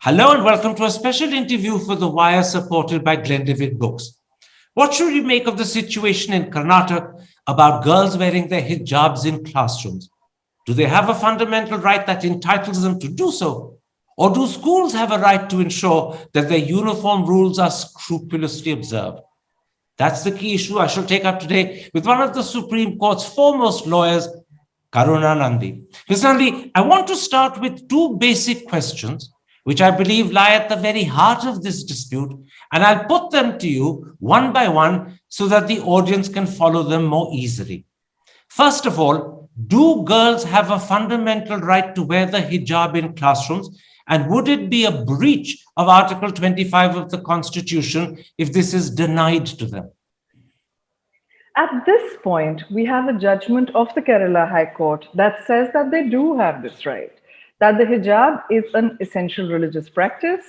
Hello and welcome to a special interview for The Wire supported by Glendivid Books. What should we make of the situation in Karnataka about girls wearing their hijabs in classrooms? Do they have a fundamental right that entitles them to do so? Or do schools have a right to ensure that their uniform rules are scrupulously observed? That's the key issue I shall take up today with one of the Supreme Court's foremost lawyers, Karuna Nundy. Ms. Nundy, I want to start with two basic questions which I believe lie at the very heart of this dispute, and I'll put them to you one by one so that the audience can follow them more easily. First of all, do girls have a fundamental right to wear the hijab in classrooms? And would it be a breach of Article 25 of the Constitution if this is denied to them? At this point, we have a judgment of the Kerala High Court that says that they do have this right, that the hijab is an essential religious practice.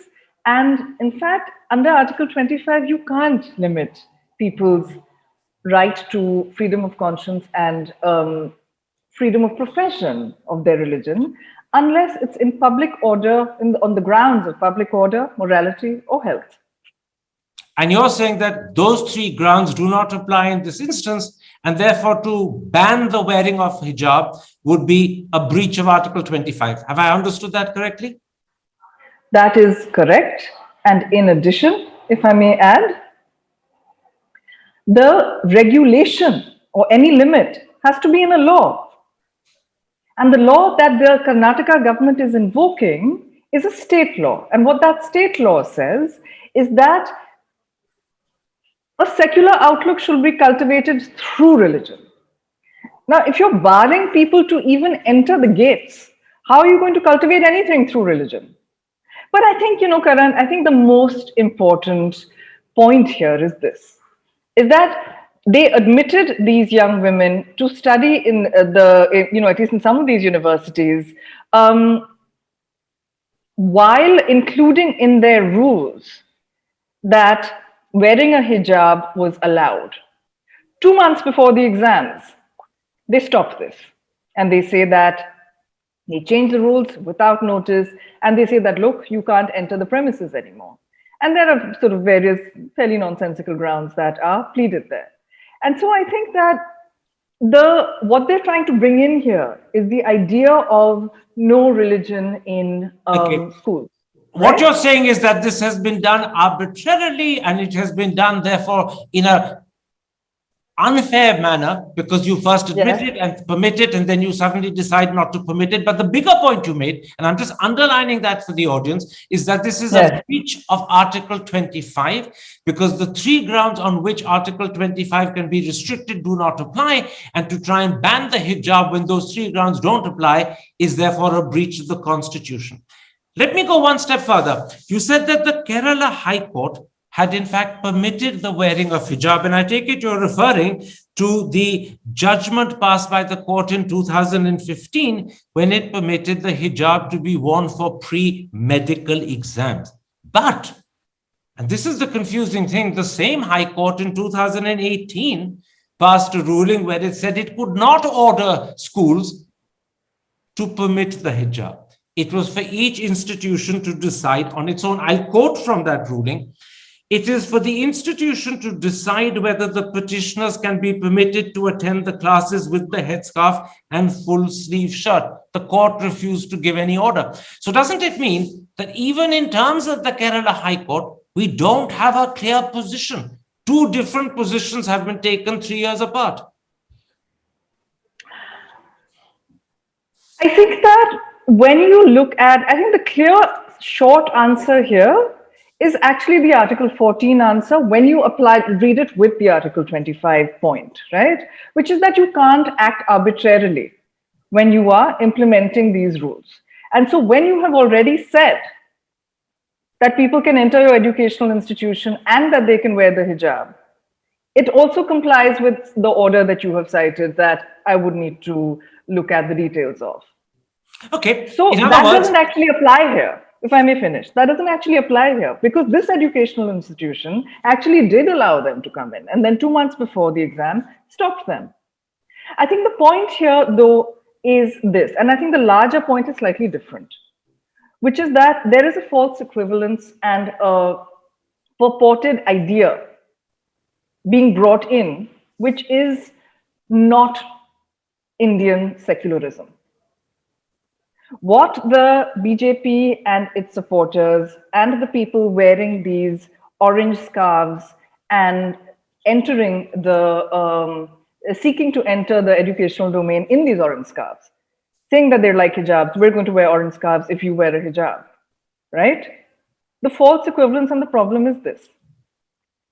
And in fact, under Article 25, you can't limit people's right to freedom of conscience and freedom of profession of their religion, unless it's in public order, on the grounds of public order, morality, or health. And you're saying that those three grounds do not apply in this instance, and therefore to ban the wearing of hijab would be a breach of Article 25. Have I understood that correctly? That is correct. And in addition, if I may add, the regulation or any limit has to be in a law. And the law that the Karnataka government is invoking is a state law. And what that state law says is that a secular outlook should be cultivated through religion. Now, if you're barring people to even enter the gates, how are you going to cultivate anything through religion? But I think, Karan, I think the most important point here is this, is that they admitted these young women to study in at least in some of these universities, while including in their rules that wearing a hijab was allowed. 2 months before the exams, they stopped this. And they say that they changed the rules without notice. And they say that, look, you can't enter the premises anymore. And there are sort of various fairly nonsensical grounds that are pleaded there. And so I think that what they're trying to bring in here is the idea of no religion in schools. What you're saying is that this has been done arbitrarily and it has been done, therefore, in an unfair manner because you first admit it and permit it and then you suddenly decide not to permit it. But the bigger point you made, and I'm just underlining that for the audience, is that this is a breach of Article 25 because the three grounds on which Article 25 can be restricted do not apply. And to try and ban the hijab when those three grounds don't apply is therefore a breach of the Constitution. Let me go one step further. You said that the Kerala High Court had in fact permitted the wearing of hijab, and I take it you're referring to the judgment passed by the court in 2015 when it permitted the hijab to be worn for pre-medical exams. But, and this is the confusing thing, the same High Court in 2018 passed a ruling where it said it could not order schools to permit the hijab. It was for each institution to decide on its own. I'll quote from that ruling. It is for the institution to decide whether the petitioners can be permitted to attend the classes with the headscarf and full sleeve shirt. The court refused to give any order. So doesn't it mean that even in terms of the Kerala High Court, we don't have a clear position? Two different positions have been taken 3 years apart. I think that when you look at, I think the clear short answer here is actually the Article 14 answer when you read it with the Article 25 point, right? Which is that you can't act arbitrarily when you are implementing these rules. And so when you have already said that people can enter your educational institution and that they can wear the hijab, it also complies with the order that you have cited that I would need to look at the details of. Okay. So that doesn't actually apply here, if I may finish. That doesn't actually apply here because this educational institution actually did allow them to come in and then 2 months before the exam stopped them. I think the point here, though, is this, and I think the larger point is slightly different. which is that there is a false equivalence and a purported idea being brought in, which is not Indian secularism. What the BJP and its supporters and the people wearing these orange scarves and entering the, seeking to enter the educational domain in these orange scarves, saying that they're like hijabs, we're going to wear orange scarves if you wear a hijab, right? The false equivalence and the problem is this.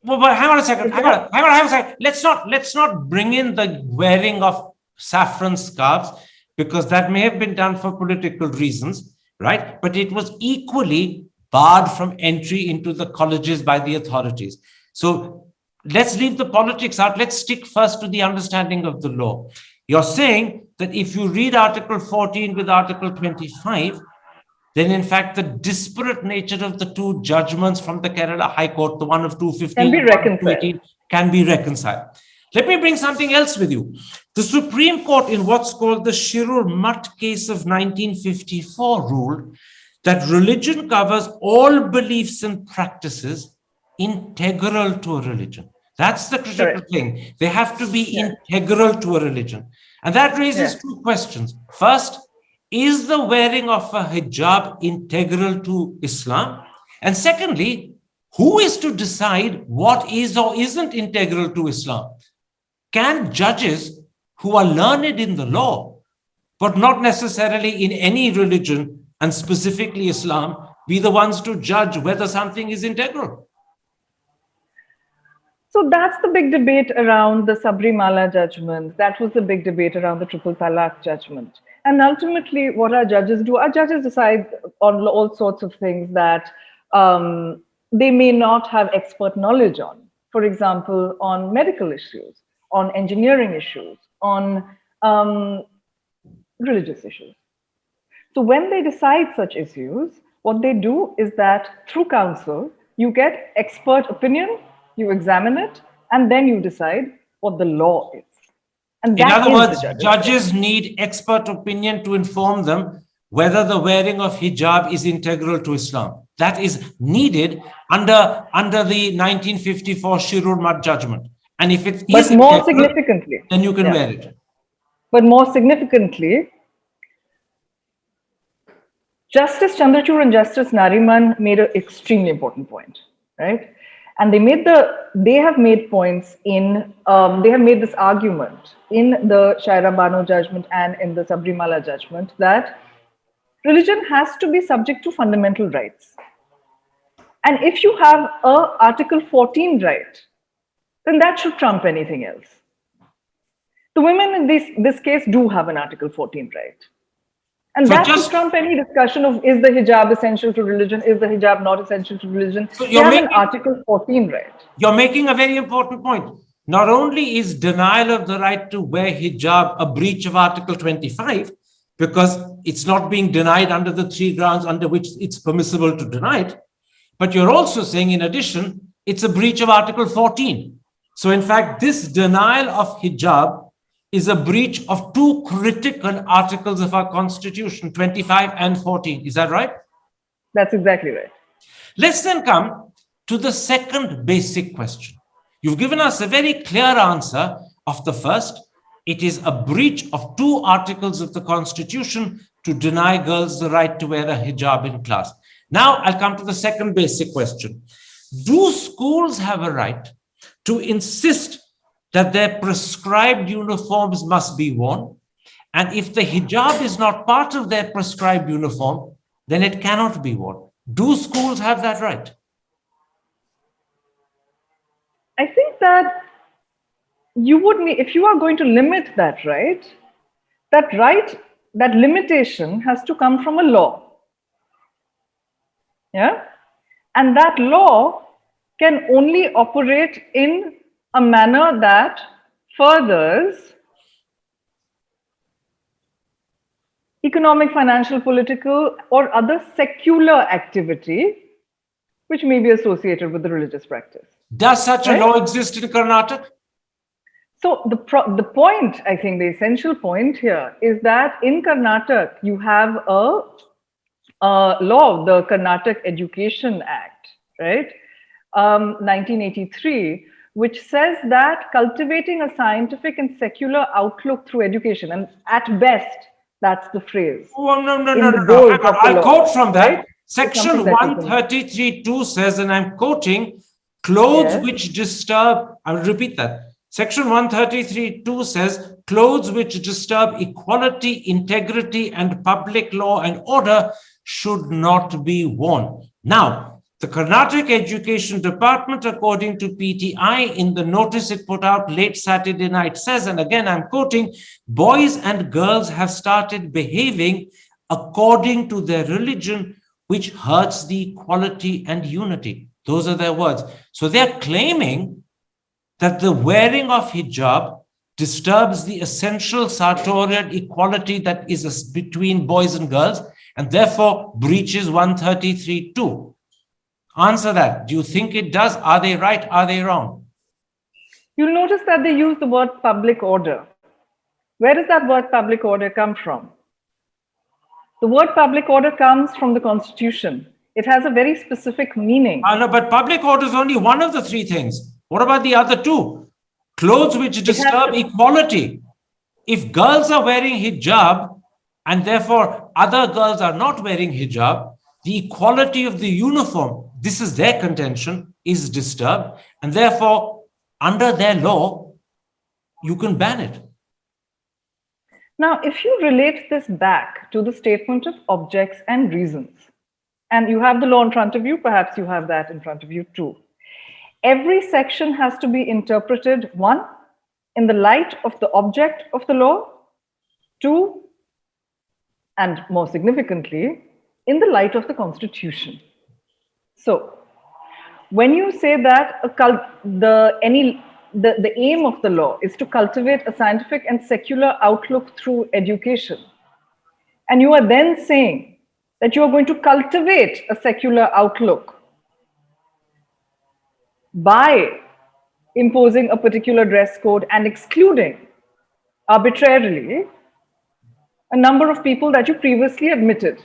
Well, but hang on a second. Hang on a second. Let's not bring in the wearing of saffron scarves, because that may have been done for political reasons, right? But it was equally barred from entry into the colleges by the authorities. So let's leave the politics out. Let's stick first to the understanding of the law. You're saying that if you read Article 14 with Article 25, then in fact the disparate nature of the two judgments from the Kerala High Court, the one of 215 Can be and one of reconciled. 218, can be reconciled. Let me bring something else with you. The Supreme Court, in what's called the Shirur Mutt case of 1954, ruled that religion covers all beliefs and practices integral to a religion. That's the critical thing. They have to be integral to a religion. And that raises two questions. First, is the wearing of a hijab integral to Islam? And secondly, who is to decide what is or isn't integral to Islam? Can judges who are learned in the law, but not necessarily in any religion, and specifically Islam, be the ones to judge whether something is integral? So that's the big debate around the Sabrimala judgment. That was the big debate around the Triple Talaq judgment. And ultimately, what our judges do, our judges decide on all sorts of things that they may not have expert knowledge on. For example, on medical issues, on engineering issues, on religious issues. So when they decide such issues, what they do is that through counsel, you get expert opinion, you examine it, and then you decide what the law is. And in other words, the judges need expert opinion to inform them whether the wearing of hijab is integral to Islam. That is needed under the 1954 Shirur Mutt judgment. And if it is more significantly, then you can wear it. But more significantly, Justice Chandrachud and Justice Nariman made an extremely important point, right? And they have made points in, they have made this argument in the Shaira Bano judgment and in the Sabrimala judgment that religion has to be subject to fundamental rights. And if you have Article 14 right, then that should trump anything else. The women in this case do have an Article 14 right. And that should trump any discussion of is the hijab essential to religion, is the hijab not essential to religion. So you have an Article 14 right. You're making a very important point. Not only is denial of the right to wear hijab a breach of Article 25, because it's not being denied under the three grounds under which it's permissible to deny it, but you're also saying, in addition, it's a breach of Article 14. So in fact, this denial of hijab is a breach of two critical articles of our Constitution, 25 and 14. Is that right? That's exactly right. Let's then come to the second basic question. You've given us a very clear answer of the first. It is a breach of two articles of the Constitution to deny girls the right to wear a hijab in class. Now I'll come to the second basic question. Do schools have a right to insist that their prescribed uniforms must be worn? And if the hijab is not part of their prescribed uniform, then it cannot be worn. Do schools have that right? I think that you would need, if you are going to limit that right, that limitation has to come from a law. Yeah? And that law can only operate in a manner that furthers economic, financial, political, or other secular activity which may be associated with the religious practice. Does such a law exist in Karnataka? So the point, I think the essential point here is that in Karnataka, you have law, the Karnataka Education Act, right? 1983, which says that cultivating a scientific and secular outlook through education, and at best, that's the phrase. Oh, no. Hang on. I'll quote from that. Right? Section 133.2 says, and I'm quoting, clothes which disturb, I will repeat that. Section 133.2 says, clothes which disturb equality, integrity, and public law and order should not be worn. Now, the Karnataka Education Department, according to PTI, in the notice it put out late Saturday night, says, and again I'm quoting, boys and girls have started behaving according to their religion, which hurts the equality and unity. Those are their words. So they're claiming that the wearing of hijab disturbs the essential sartorial equality that is between boys and girls, and therefore breaches 133.2. Answer that. Do you think it does? Are they right? Are they wrong? You'll notice that they use the word public order. Where does that word public order come from? The word public order comes from the Constitution. It has a very specific meaning. No, but public order is only one of the three things. What about the other two? Clothes which disturb equality. If girls are wearing hijab and therefore other girls are not wearing hijab, the equality of the uniform, this is their contention, is disturbed, and therefore under their law, you can ban it. Now, if you relate this back to the statement of objects and reasons, and you have the law in front of you, perhaps you have that in front of you too. Every section has to be interpreted, one, in the light of the object of the law, two, and more significantly, in the light of the Constitution. So, when you say that the aim of the law is to cultivate a scientific and secular outlook through education, and you are then saying that you are going to cultivate a secular outlook by imposing a particular dress code and excluding arbitrarily a number of people that you previously admitted.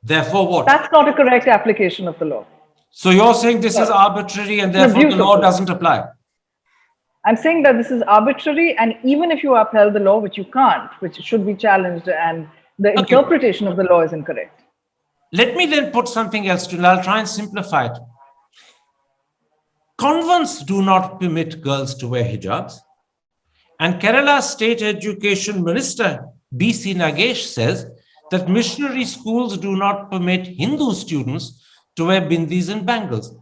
Therefore what? That's not a correct application of the law. So you're saying this is arbitrary and therefore the law doesn't apply? I'm saying that this is arbitrary, and even if you upheld the law, which you can't, which should be challenged, and the interpretation of the law is incorrect. Let me then put something else to it. I'll try and simplify it. Convents do not permit girls to wear hijabs. And Kerala State Education Minister B.C. Nagesh says that missionary schools do not permit Hindu students to wear bindis and bangles.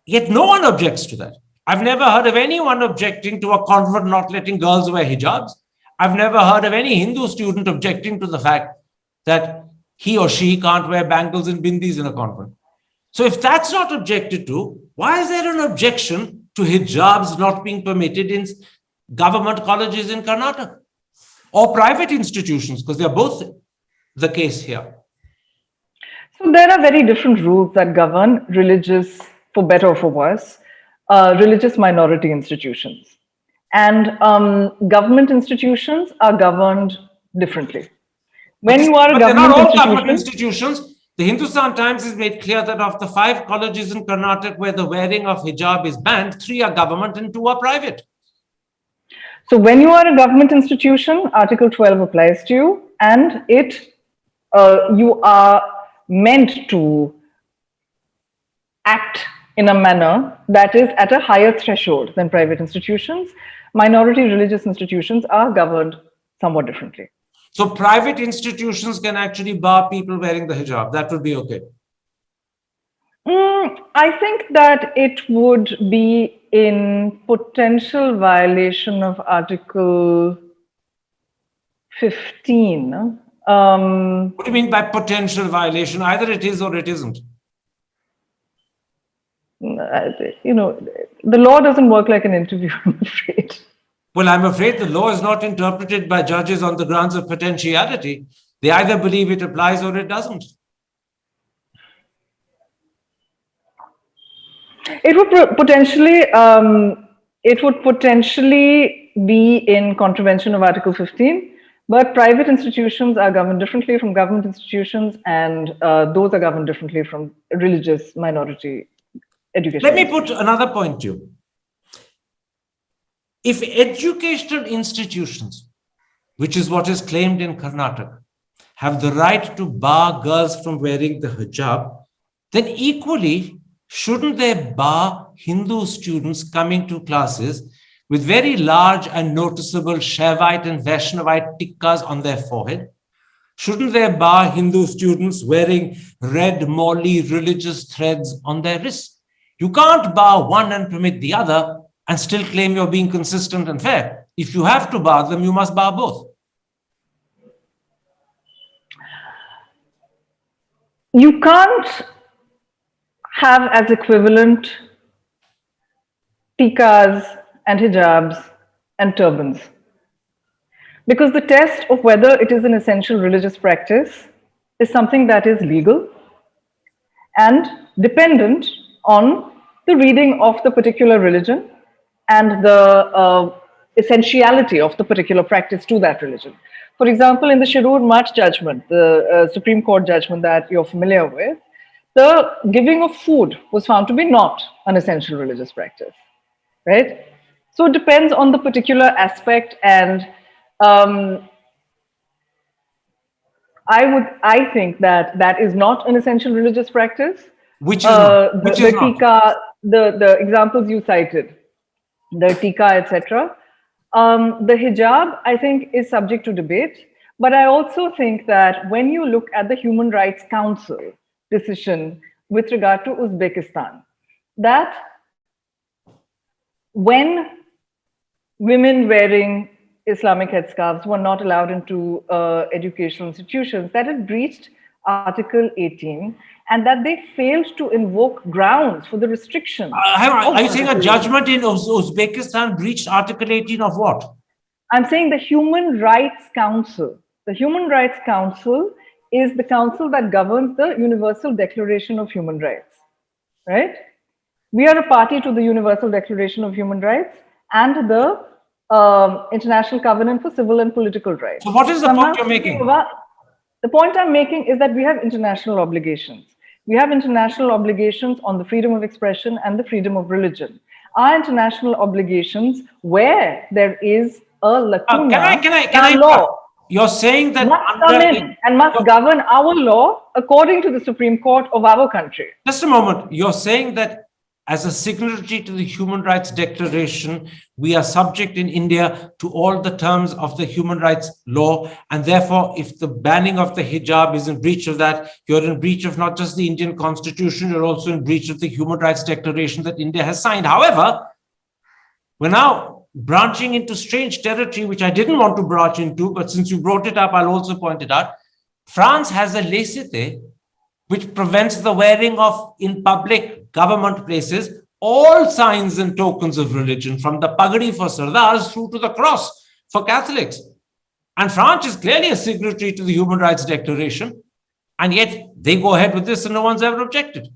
Yet no one objects to that. I've never heard of anyone objecting to a convent not letting girls wear hijabs. I've never heard of any Hindu student objecting to the fact that he or she can't wear bangles and bindis in a convent. So if that's not objected to, why is there an objection to hijabs not being permitted in government colleges in Karnataka or private institutions? Because they're both the case here. So there are very different rules that govern religious, for better or for worse, religious minority institutions. And government institutions are governed differently. When you are a government institutions, the Hindustan Times has made clear that of the 5 colleges in Karnataka where the wearing of hijab is banned, 3 are government and 2 are private. So when you are a government institution, Article 12 applies to you, and you are meant to act in a manner that is at a higher threshold than private institutions. Minority religious institutions are governed somewhat differently. So private institutions can actually bar people wearing the hijab. That would be okay. I think that it would be in potential violation of Article 15. What do you mean by potential violation? Either it is or it isn't. You know, the law doesn't work like an interview, I'm afraid. Well, I'm afraid the law is not interpreted by judges on the grounds of potentiality. They either believe it applies or it doesn't. It would potentially be in contravention of Article 15, But private institutions are governed differently from government institutions, and those are governed differently from religious minority education. Let me put another point to you. If educational institutions, which is what is claimed in Karnataka, have the right to bar girls from wearing the hijab, then equally, shouldn't they bar Hindu students coming to classes with very large and noticeable Shaivite and Vaishnavite tikkas on their forehead? Shouldn't they bar Hindu students wearing red molly religious threads on their wrists? You can't bar one and permit the other and still claim you're being consistent and fair. If you have to bar them, you must bar both. You can't have as equivalent tikas and hijabs and turbans, because the test of whether it is an essential religious practice is something that is legal and dependent on the reading of the particular religion and the essentiality of the particular practice to that religion. For example, in the Shirur March judgment, the Supreme Court judgment that you're familiar with, the giving of food was found to be not an essential religious practice, right? So it depends on the particular aspect, and I think that that is not an essential religious practice. Which is not? Which is not? Tika, the examples you cited, the tika, etc. The hijab, I think, is subject to debate. But I also think that when you look at the Human Rights Council decision with regard to Uzbekistan, that when women wearing Islamic headscarves were not allowed into educational institutions, that it breached Article 18, and that they failed to invoke grounds for the restriction. Are you saying a judgment in Uzbekistan breached Article 18 of what? I'm saying the Human Rights Council. The Human Rights Council is the council that governs the Universal Declaration of Human Rights, right? We are a party to the Universal Declaration of Human Rights and the International Covenant for Civil and Political Rights. So what is the point you're making? The point I'm making is that we have international obligations. We have international obligations on the freedom of expression and the freedom of religion. Our international obligations, where there is a lacuna can I law, you're saying that must come in and must govern our law according to the Supreme Court of our country. Just a moment. You're saying that as a signatory to the Human Rights Declaration, we are subject in India to all the terms of the human rights law. And therefore, if the banning of the hijab is in breach of that, you're in breach of not just the Indian Constitution, you're also in breach of the Human Rights Declaration that India has signed. However, we're now branching into strange territory, which I didn't want to branch into, but since you brought it up, I'll also point it out. France has a laissez-faire which prevents the wearing of, in public government places, all signs and tokens of religion, from the pagadi for Sardars through to the cross for Catholics. And France is clearly a signatory to the Human Rights Declaration, and yet they go ahead with this and no one's ever objected.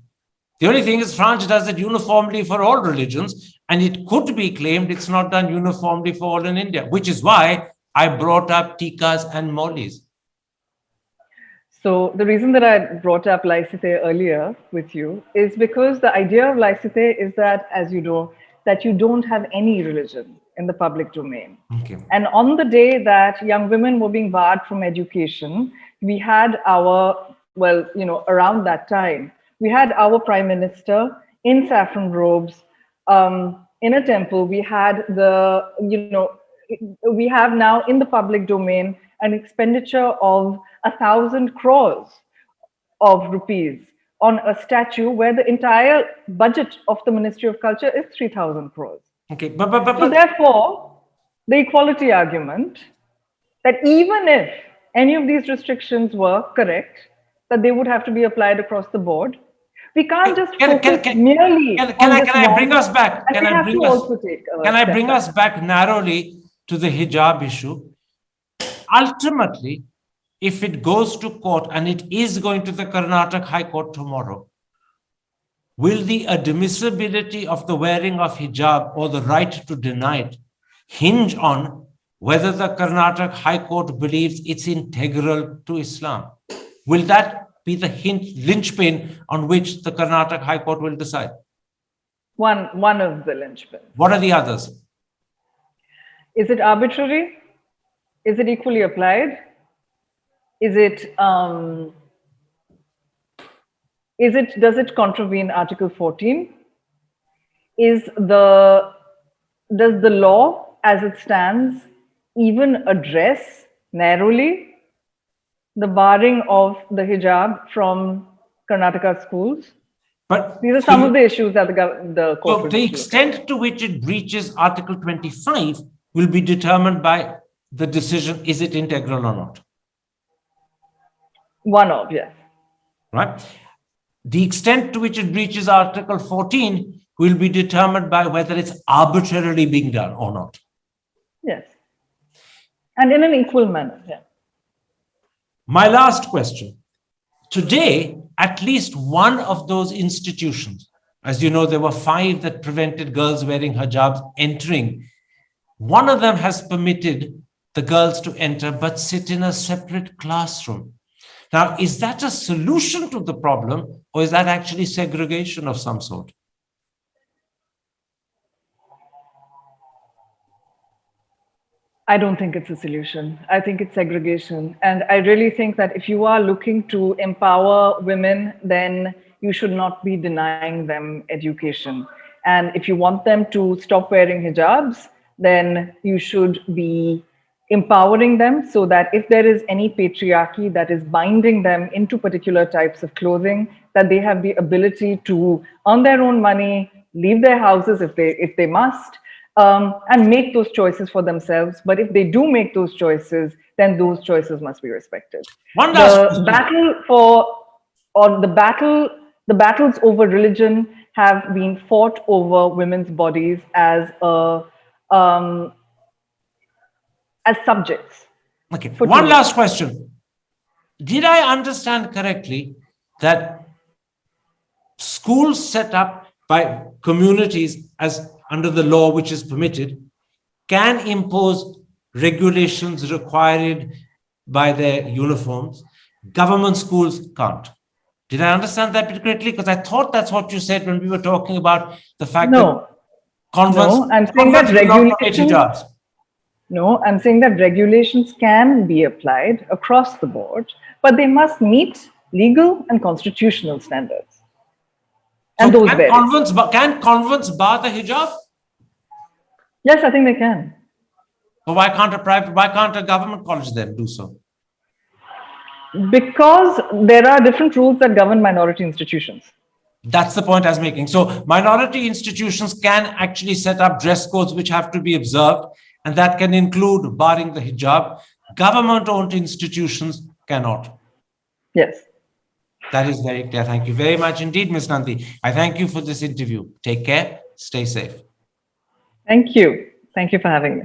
The only thing is France does it uniformly for all religions, and it could be claimed it's not done uniformly for all in India, which is why I brought up tikas and mollies. So the reason that I brought up laissez-faire earlier with you is because the idea of laissez-faire is that, as you know, that you don't have any religion in the public domain. Okay. And on the day that young women were being barred from education, we had our, well, you know, around that time, we had our prime minister in saffron robes, in a temple. We had the, you know, we have now in the public domain an expenditure of 1,000 crores of rupees on a statue where the entire budget of the Ministry of Culture is 3,000 crores. Okay, So therefore, the equality argument that even if any of these restrictions were correct, that they would have to be applied across the board. We can't just focus merely on Can I bring us back? Can I bring us back narrowly to the hijab issue? Ultimately, if it goes to court, and it is going to the Karnataka High Court tomorrow, will the admissibility of the wearing of hijab or the right to deny it hinge on whether the Karnataka High Court believes it's integral to Islam. Will that be the linchpin on which the Karnataka High Court will decide? One of the linchpins. What are the others? Is it arbitrary? Is it equally applied? Does it contravene Article 14? Does the law as it stands even address narrowly the barring of the hijab from Karnataka schools? But these are some of the issues that the court so the extent to which it breaches Article 25 will be determined by the decision, is it integral or not? One of, yes. Right. The extent to which it breaches Article 14 will be determined by whether it's arbitrarily being done or not. Yes. And in an equal manner, yeah. My last question. Today, at least one of those institutions, as you know, there were 5 that prevented girls wearing hijabs entering. One of them has permitted the girls to enter, but sit in a separate classroom. Now, is that a solution to the problem, or is that actually segregation of some sort? I don't think it's a solution. I think it's segregation. And I really think that if you are looking to empower women, then you should not be denying them education. And if you want them to stop wearing hijabs, then you should be empowering them so that if there is any patriarchy that is binding them into particular types of clothing, that they have the ability to earn their own money, leave their houses if they must, and make those choices for themselves. But if they do make those choices, then those choices must be respected. The battles over religion have been fought over women's bodies as subjects. Okay. One last question. Did I understand correctly that schools set up by communities as under the law which is permitted can impose regulations required by their uniforms? Government schools can't. Did I understand that correctly? Because I thought that's what you said when we were talking about the fact that convents. No, I'm saying that regulations. No, I'm saying that regulations can be applied across the board, but they must meet legal and constitutional standards. And so those can convents bar the hijab? Yes, I think they can. So why can't a government college then do so? Because there are different rules that govern minority institutions. That's the point I was making. So minority institutions can actually set up dress codes which have to be observed, and that can include barring the hijab. Government-owned institutions cannot. Yes. That is very clear. Thank you very much indeed, Ms. Nundy. I thank you for this interview. Take care. Stay safe. Thank you. Thank you for having me.